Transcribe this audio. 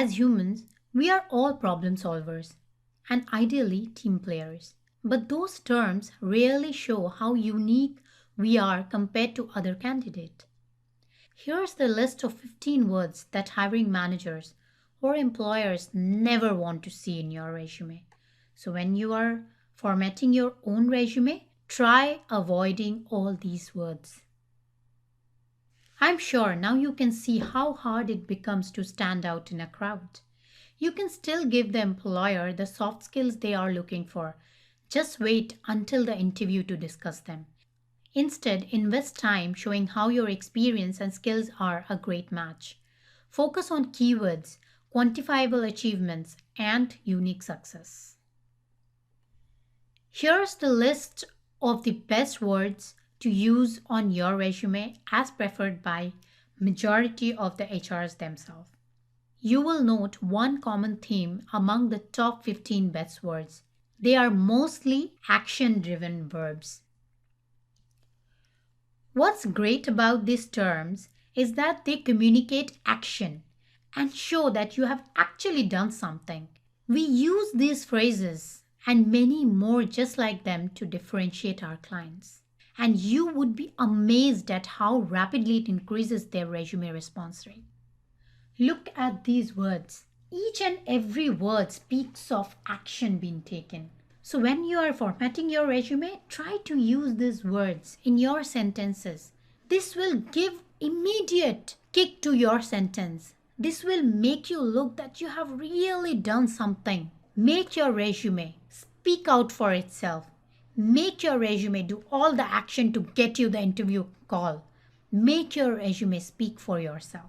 As humans, we are all problem solvers and ideally team players. But those terms rarely show how unique we are compared to other candidates. Here's the list of 15 words that hiring managers or employers never want to see in your resume. So when you are formatting your own resume, try avoiding all these words. I'm sure now you can see how hard it becomes to stand out in a crowd. You can still give the employer the soft skills they are looking for. Just wait until the interview to discuss them. Instead, invest time showing how your experience and skills are a great match. Focus on keywords, quantifiable achievements, and unique success. Here's the list of the best words to use on your resume as preferred by majority of the HRs themselves. You will note one common theme among the top 15 best words. They are mostly action-driven verbs. What's great about these terms is that they communicate action and show that you have actually done something. We use these phrases and many more just like them to differentiate our clients. And you would be amazed at how rapidly it increases their resume response rate. Look at these words. Each and every word speaks of action being taken. So when you are formatting your resume, try to use these words in your sentences. This will give immediate kick to your sentence. This will make you look that you have really done something. Make your resume speak out for itself. Make your resume do all the action to get you the interview call. Make your resume speak for yourself.